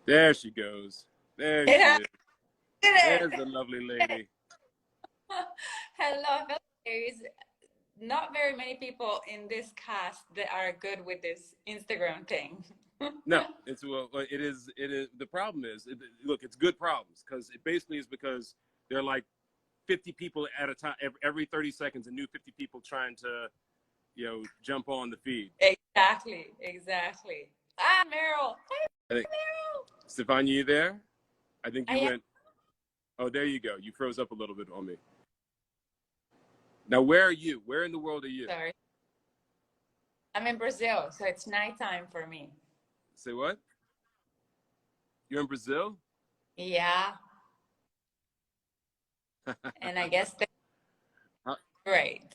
There she goes. There It she happened. is. It. There's the lovely lady. Hello. I feel like there is not very many people in this cast that are good with this Instagram thing. No, it's well, it is. It is. The problem is, look, it's good problems because it basically is because they're like 50 people at a time, every 30 seconds, a new 50 people trying to, jump on the feed. Exactly. Exactly. Ah, Meryl. Hey, I think, Meryl. Stefania, you there? I think I you am went. Oh, there you go. You froze up a little bit on me. Now, where are you? Where in the world are you? sorry. I'm in Brazil, so it's nighttime for me. Say what? You're in Brazil? Yeah, and I guess that's Huh? great.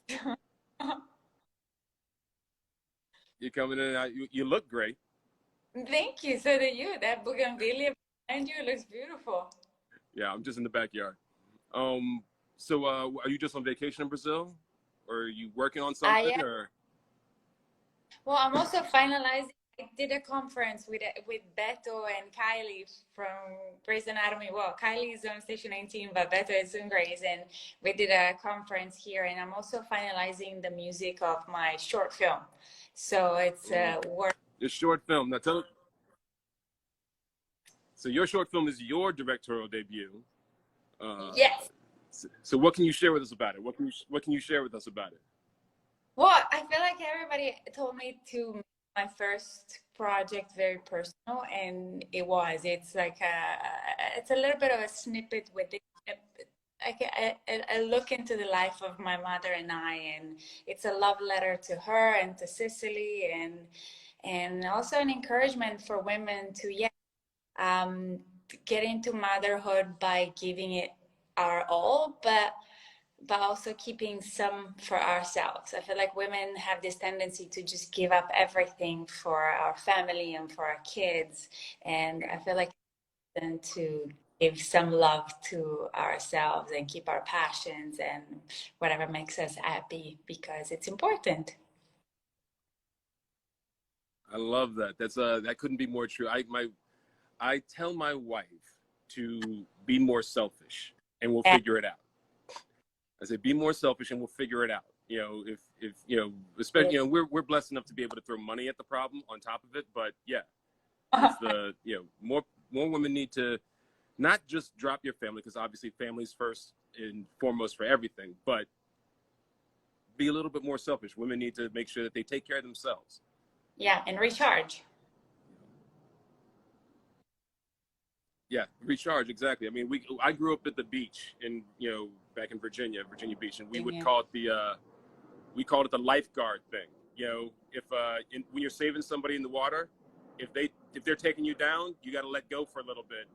You're coming in and out. You look great. Thank you. So do you. That bougainvillea behind you looks beautiful. Yeah, I'm just in the backyard. Um, so are you just on vacation in Brazil, or are you working on I something, am. or? Well, I'm also finalizing. I did a conference with Beto and Kylie from Grey's Anatomy. Well, Kylie is on Station 19, but Beto is on Grey's, and we did a conference here. And I'm also finalizing the music of my short film. So it's work. Your short film. Now tell. So your short film is your directorial debut. Uh, Yes. so what can you share with us about it? What can you share with us about it? Well, I feel like everybody told me to make my first project very personal, and it was. It's like it's a little bit of a snippet with it. I look into the life of my mother and I, and it's a love letter to her and to Cicely, and also an encouragement for women to um, get into motherhood by giving it our all, but also keeping some for ourselves. I feel like women have this tendency to just give up everything for our family and for our kids. And I feel like then to give some love to ourselves and keep our passions and whatever makes us happy because it's important. I love that. That couldn't be more true. I tell my wife to be more selfish, and we'll And figure it out. I said, be more selfish, and we'll figure it out. If especially, we're blessed enough to be able to throw money at the problem on top of it. But yeah, it's more women need to not just drop your family, because obviously family's first and foremost for everything, but be a little bit more selfish. Women need to make sure that they take care of themselves. yeah, and recharge. Yeah, recharge, exactly. I mean, I grew up at the beach in back in Virginia Beach, and we would Yeah. call it we called it the lifeguard thing. If when you're saving somebody in the water, if they're taking you down, you got to let go for a little bit,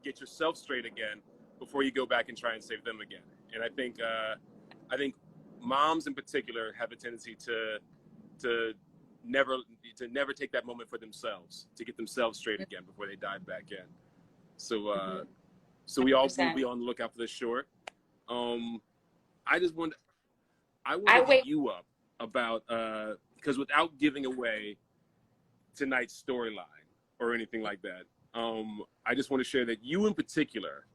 get yourself straight again before you go back and try and save them again. And I think moms in particular have a tendency to never take that moment for themselves, to get themselves straight again before they dive back in. So Mhm. so we all will 100%. be on the lookout for this short. Um, I just want I want I to hit wait. you up about because without giving away tonight's storyline or anything like that, I just want to share that you in particular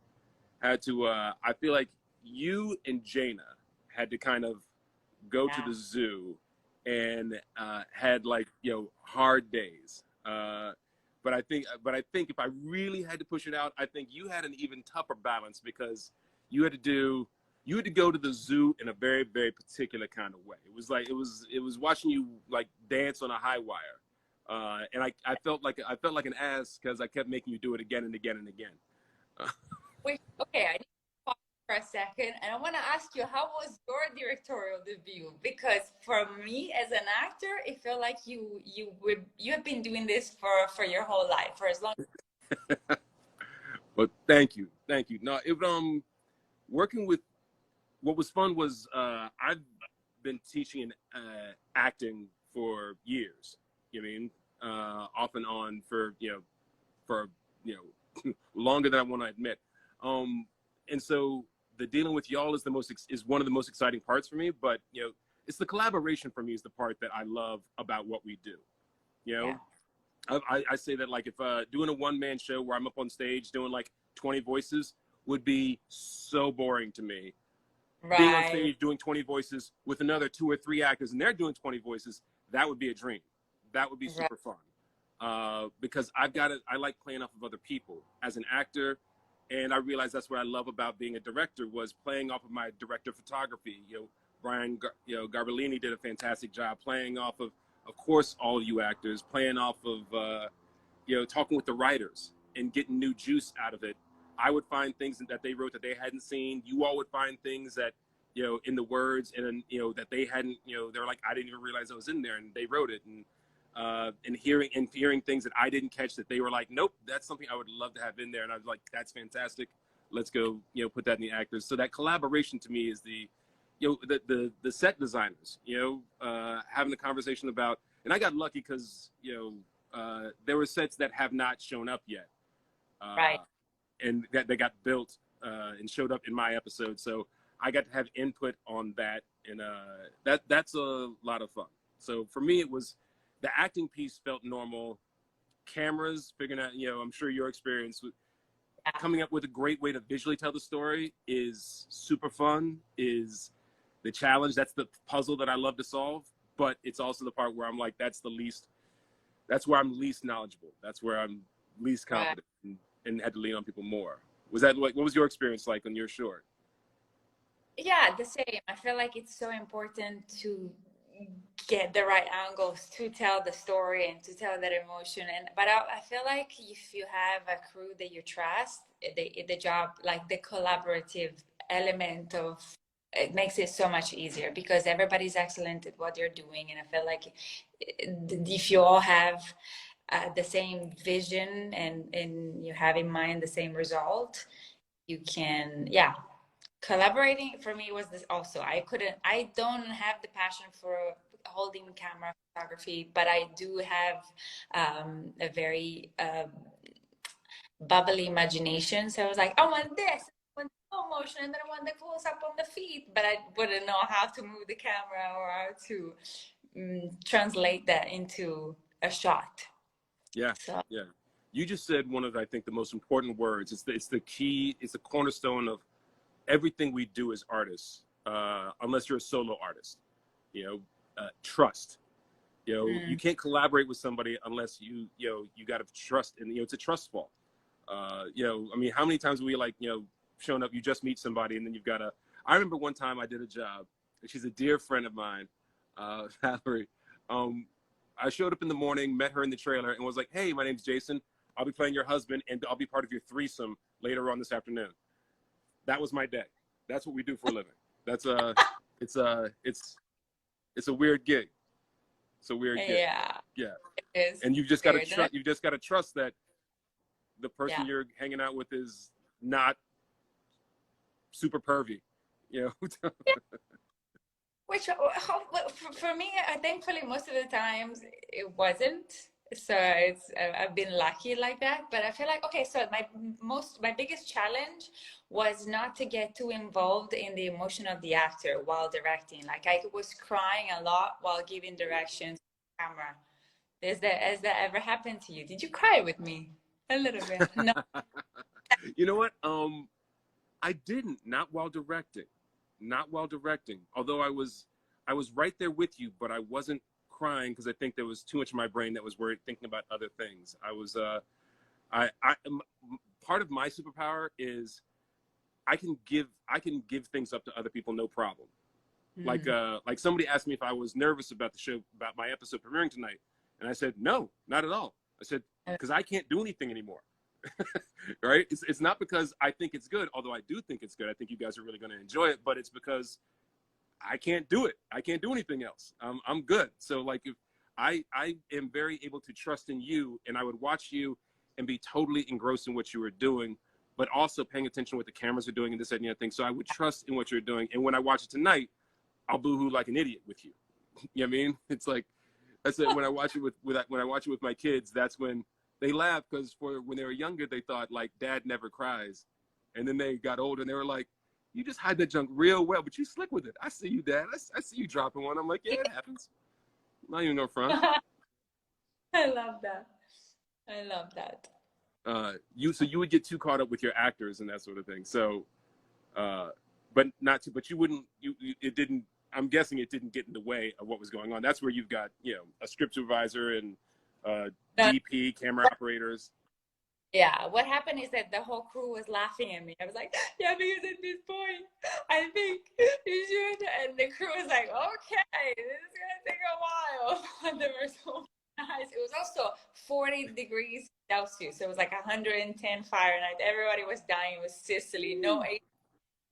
had to. I feel like you and Jaina had to kind of go to Yeah. the zoo and had like hard days. But I think if I really had to push it out, I think you had an even tougher balance because you had to do you had to go to the zoo in a very, very particular kind of way. It was like it was watching you like dance on a high wire, and I felt like an ass because I kept making you do it again and again and again. Wait, okay, I need to pause for a second, and I want to ask you, how was your directorial debut? Because for me, as an actor, it felt like you have been doing this for your whole life, for as long. But thank you, thank you. No, it working with what was fun was I've been teaching acting for years. You know what I mean, off and on for longer than I want to admit. And so the dealing with y'all is one of the most exciting parts for me. But it's the collaboration for me is the part that I love about what we do. You Yeah. know, I say that like if doing a one-man show where I'm up on stage doing like 20 voices would be so boring to me. Being on Right. stage doing 20 voices with another 2 or 3 actors and they're doing 20 voices, that would be a dream. That would be Right. super fun. Because I like playing off of other people as an actor. And I realized that's what I love about being a director was playing off of my director of photography. Brian, Garbellini did a fantastic job playing off of course, all you actors, playing off of, talking with the writers and getting new juice out of it. I would find things that they wrote that they hadn't seen. You all would find things that, in the words and, that they hadn't, they're like, I didn't even realize I was in there and they wrote it. And hearing things that I didn't catch that they were like, nope, that's something I would love to have in there. And I was like, that's fantastic. Let's go, put that in the actors. So that collaboration to me is the set designers, having the conversation about, and I got lucky because, there were sets that have not shown up yet. Right. And they got built and showed up in my episode. So I got to have input on that. And that's a lot of fun. So for me, it was the acting piece felt normal. Cameras, figuring out, I'm sure your experience with coming up with a great way to visually tell the story is super fun, is the challenge. That's the puzzle that I love to solve. But it's also the part where I'm like, that's where I'm least knowledgeable. That's where I'm least confident and had to lean on people more. Was that what was your experience like on your short? Yeah, the same. I feel like it's so important to get the right angles to tell the story and to tell that emotion. But I feel like if you have a crew that you trust, the job, like the collaborative element of it makes it so much easier because everybody's excellent at what they're doing. And I feel like if you all have the same vision and you have in mind the same result, you can, collaborating for me was this also. I don't have the passion for holding camera photography, but I do have a very bubbly imagination. So I was like, I want this, I want slow motion, and then I want the close up on the feet, but I wouldn't know how to move the camera or how to translate that into a shot. Yeah, So. yeah. You just said one of, I think, the most important words. It's the key. It's the cornerstone of everything we do as artists, unless you're a solo artist. Trust. You can't collaborate with somebody unless you got to trust, and it's a trust fall. I mean, how many times we showing up, you just meet somebody, and then you've got to. I remember one time I did a job, and she's a dear friend of mine, Valerie. I showed up in the morning, met her in the trailer, and was like, "Hey, my name's Jason. I'll be playing your husband, and I'll be part of your threesome later on this afternoon." That was my day. That's what we do for a living. That's it's a weird gig. It's a weird gig. Yeah. It is. And you've just got to trust. You've just got to trust that the person you're hanging out with is not super pervy. Yeah. Which for me, thankfully, most of the times it wasn't. So I've been lucky like that. But I feel like, okay, so my biggest challenge was not to get too involved in the emotion of the actor while directing. Like I was crying a lot while giving directions to the camera. Has that ever happened to you? Did you cry with me? A little bit. No. You know what? I didn't. Not while directing. Not while directing. Although I was right there with you, but I wasn't crying because I think there was too much in my brain that was worried, thinking about other things. I was part of my superpower is I can give things up to other people, no problem. Like somebody asked me if I was nervous about the show, about my episode premiering tonight, and I said no, not at all. I said because I can't do anything anymore. Right? It's not because I think it's good, although I do think it's good. I think you guys are really going to enjoy it, but it's because I can't do it. I can't do anything else. I'm good. So like if I am very able to trust in you, and I would watch you and be totally engrossed in what you were doing, but also paying attention to what the cameras are doing and this and the other thing. So I would trust in what you're doing. And when I watch it tonight, I'll boohoo like an idiot with you. You know what I mean? It's like, that's it. When I watch it with my kids, that's when they laugh, because when they were younger, they thought like dad never cries. And then they got older and they were like, you just hide that junk real well, but you slick with it. I see you, Dad. I see you dropping one. I'm like, yeah, it happens. Not even no front. I love that. I love that. So you would get too caught up with your actors and that sort of thing. So, but not to, but you wouldn't, it didn't, I'm guessing it didn't get in the way of what was going on. That's where you've got, a script supervisor and No, DP, camera operators. yeah, what happened is that the whole crew was laughing at me. I was like, yeah, because at this point, I think you should. And the crew was like, okay, this is going to take a while. And they were so nice. It was also 40 degrees Celsius. So it was like 110 Fahrenheit. Everybody was dying. It was Sicily, no AC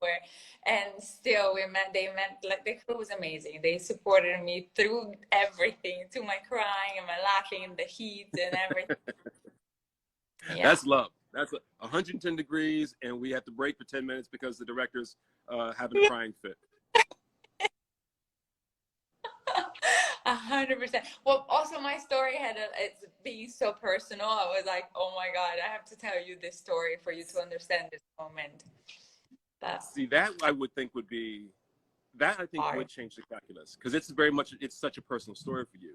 where. And still, like, the crew was amazing. They supported me through everything, to my crying and my laughing and the heat and everything. Yeah. That's love. That's 110 degrees, and we have to break for 10 minutes because the director's having a crying fit. 100%. Well, also my story it's being so personal. I was like, oh my God, I have to tell you this story for you to understand this moment. But See, that I would think that I think hard. would change the calculus because it's such a personal story for you.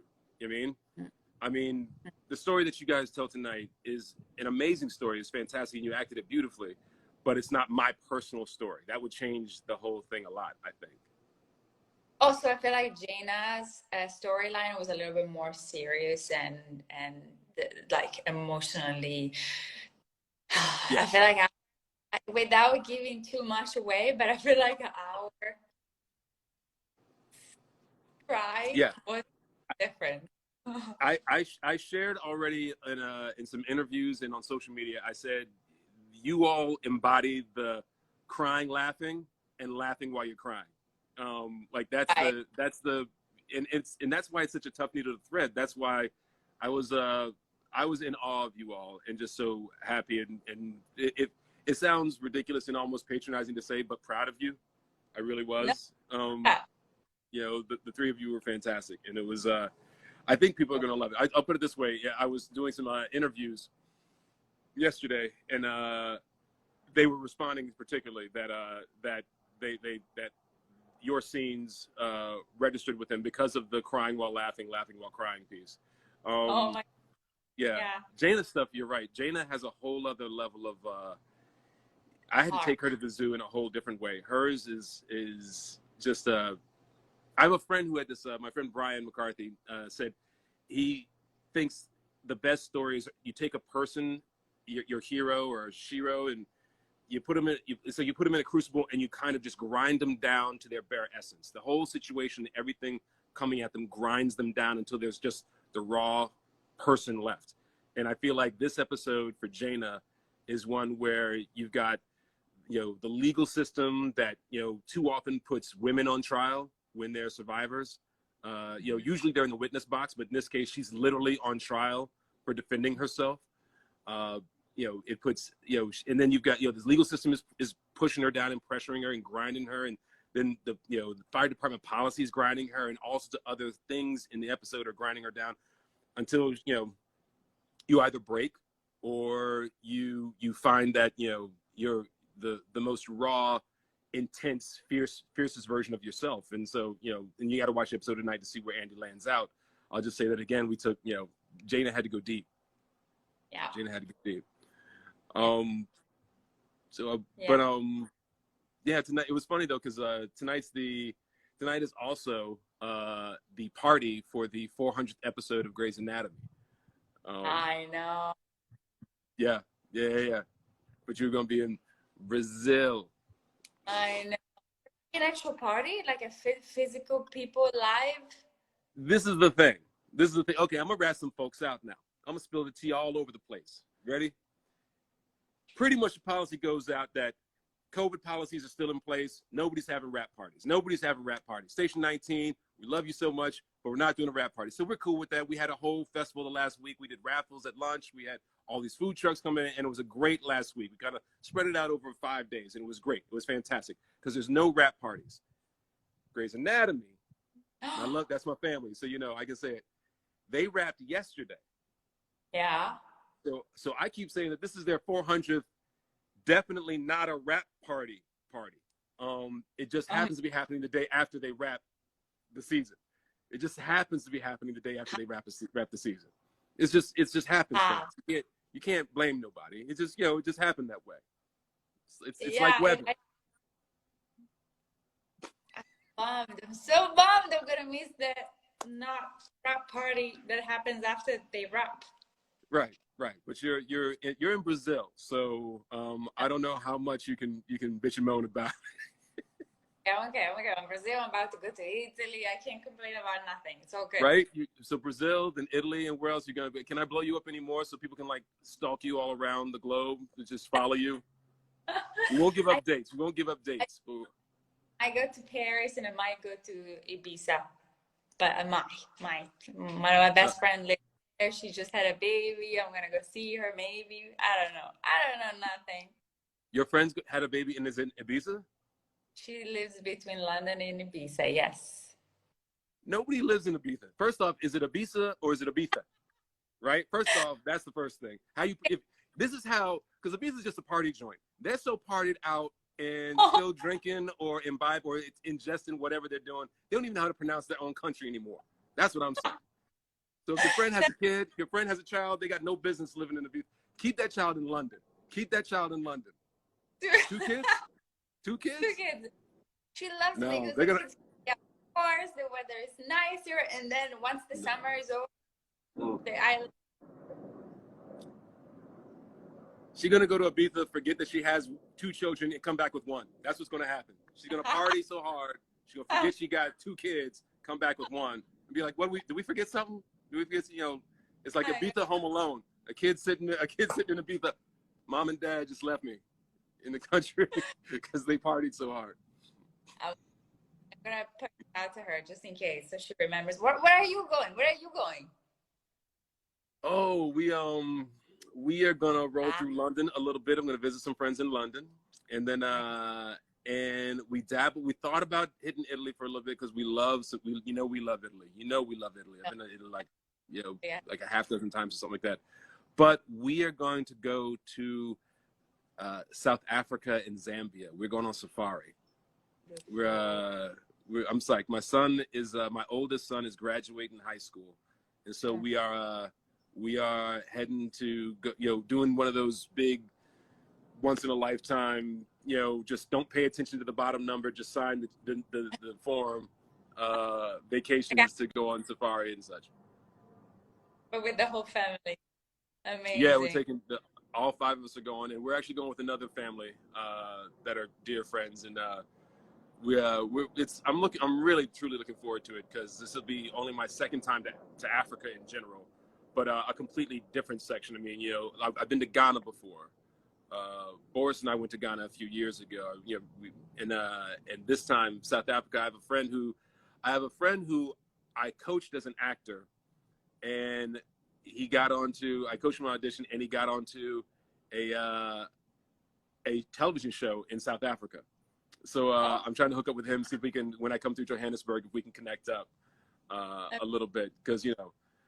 I mean, the story that you guys tell tonight is an amazing story. It's fantastic, and you acted it beautifully. But it's not my personal story. That would change the whole thing a lot, I think. Also, I feel like Jaina's storyline was a little bit more serious and like emotionally. I Yes. feel like without giving too much away, but I feel like our cry Yeah. was different. I shared already in some interviews and on social media. I said you all embody the crying, laughing, and laughing while you're crying. Like Right. and that's why it's such a tough needle to thread. That's why I was I was in awe of you all and just so happy and it sounds ridiculous and almost patronizing to say, but proud of you. I really No, was. The three of you were fantastic, and it was. I think people are going to love it. I'll put it this way. I was doing some interviews yesterday, and they were responding particularly that your scenes registered with them because of the crying while laughing, laughing while crying piece. oh Um, my, yeah, yeah, Jaina's stuff. You're right. Jaina has a whole other level of. I had to hard. take her to the zoo in a whole different way. Hers is just. I have a friend who had this. My friend Brian McCarthy said he thinks the best stories you take a person, your hero or shiro, and you put them in. You put them in a crucible and you kind of just grind them down to their bare essence. The whole situation, everything coming at them, grinds them down until there's just the raw person left. And I feel like this episode for Jaina is one where you've got the legal system that too often puts women on trial when they're survivors. Usually they're in the witness box, but in this case, she's literally on trial for defending herself. Uh, it puts and then you've got this legal system is pushing her down and pressuring her and grinding her, and then the fire department policy is grinding her, and all sorts of other things in the episode are grinding her down until you either break or you find that you're the most raw, intense, fiercest version of yourself. And so and you got to watch the episode tonight to see where Andy lands out. I'll just say that again. We took Jaina had to go deep. Yeah, Jaina had to go deep. yeah, But yeah. yeah, tonight it was funny though because tonight is also the party for the 400th episode of Grey's Anatomy. Um, I know. yeah, yeah. But you're gonna be in Brazil. I know. An actual party, like a physical people live. This is the thing. Okay, I'm gonna rat some folks out now. I'm gonna spill the tea all over the place. Ready? Pretty much the policy goes out that COVID policies are still in place. Nobody's having rap parties. Nobody's having rap parties. Station 19, we love you so much, but we're not doing a rap party. So we're cool with that. We had a whole festival the last week. We did raffles at lunch. We had all these food trucks coming in, and it was a great last week. We kind of spread it out over 5 days, and it was great. It was fantastic because there's no rap parties. Grey's Anatomy, and I love that's my family, so I can say it. They rapped yesterday. Yeah. So I keep saying that this is their 400th. Definitely not a rap party. It just Oh, happens to be happening the day after they wrap the season. It just happens to be happening the day after they wrap the season. It's just happenstance. Ah, You can't blame nobody. It's just, you know, it just happened that way. It's yeah, like weather. I'm bummed. I'm so bummed. I'm gonna miss the not rap party that happens after they rap. Right, right. But you're in Brazil, so I don't know how much you can bitch and moan about. Okay, I'm gonna go. Brazil. I'm about to go to Italy. I can't complain about nothing. It's all good. Right? So Brazil, then Italy, and where else you gonna be? Can I blow you up anymore so people can like stalk you all around the globe to just follow you? We won't give I, up dates. We won't give up dates. But I go to Paris and I might go to Ibiza, but I might. One of my uh, best friends lives there. She just had a baby. I'm gonna go see her. Maybe I don't know. I don't know nothing. your friends had a baby and is in Ibiza? She lives between London and Ibiza. Yes. Nobody lives in Ibiza. First off, is it Ibiza or is it Ibiza? Right? First off, that's the first thing. How you if this is how because Ibiza is just a party joint. They're so partied out and still drinking or imbibe or it's ingesting whatever they're doing. They don't even know how to pronounce their own country anymore. That's what I'm saying. So if your friend has a kid, your friend has a child, they got no business living in Ibiza. Keep that child in London. Keep that child in London. Two kids? Two kids? Two kids. She loves it No, because they're the gonna. kids, yeah, of course, the weather is nicer, and then once the summer is over, the island. She's gonna go to Ibiza, forget that she has two children, and come back with one. That's what's gonna happen. She's gonna party so hard, she's gonna forget she got two kids, come back with one, and be like, "What? Did we forget something? Did we forget? You know, it's like Ibiza Home Alone. A kid sitting in Ibiza. Mom and Dad just left me in the country because they partied so hard. I'm gonna put it out to her just in case, so she remembers. Where are you going? Where are you going? Oh, we are gonna roll Ah, through London a little bit. I'm gonna visit some friends in London, and then and we dabbled. We thought about hitting Italy for a little bit because we love. So we love Italy. We love Italy. I've been to Italy like yeah. like a half dozen times or something like that. But we are going to go to South Africa and Zambia. We're going on safari. I'm psyched. My oldest son is graduating high school, and so we are heading to go, doing one of those big once in a lifetime, just don't pay attention to the bottom number, just sign the form, Okay. vacations to go on safari and such. But with the whole family. Yeah, we're Amazing. taking all five of us are going, and we're actually going with another family that are dear friends, and I'm really truly looking forward to it because this will be only my second time to Africa in general, but a completely different section. I mean, I've been to Ghana before. Boris and I went to Ghana a few years ago. And this time South Africa. I have a friend who I coached as an actor, and I coached him on audition, and he got onto a television show in South Africa. So Oh, I'm trying to hook up with him, see if we can, when I come through Johannesburg, if we can connect up a little bit, because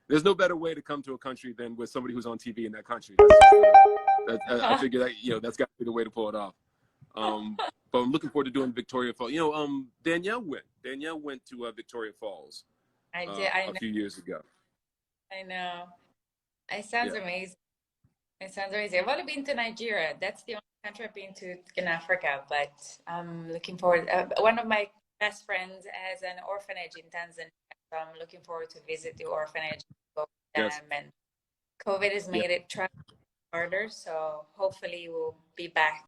there's no better way to come to a country than with somebody who's on TV in that country. I figure that that's got to be the way to pull it off. But I'm looking forward to doing Victoria Falls. Danielle went to Victoria Falls I did. a few years ago. I know. It sounds Yeah. amazing. It sounds amazing. I've only been to Nigeria. That's the only country I've been to in Africa, but I'm looking forward. One of my best friends has an orphanage in Tanzania, so I'm looking forward to visit the orphanage, go with Yes. them. And COVID has Yeah. made it travel harder, so hopefully we'll be back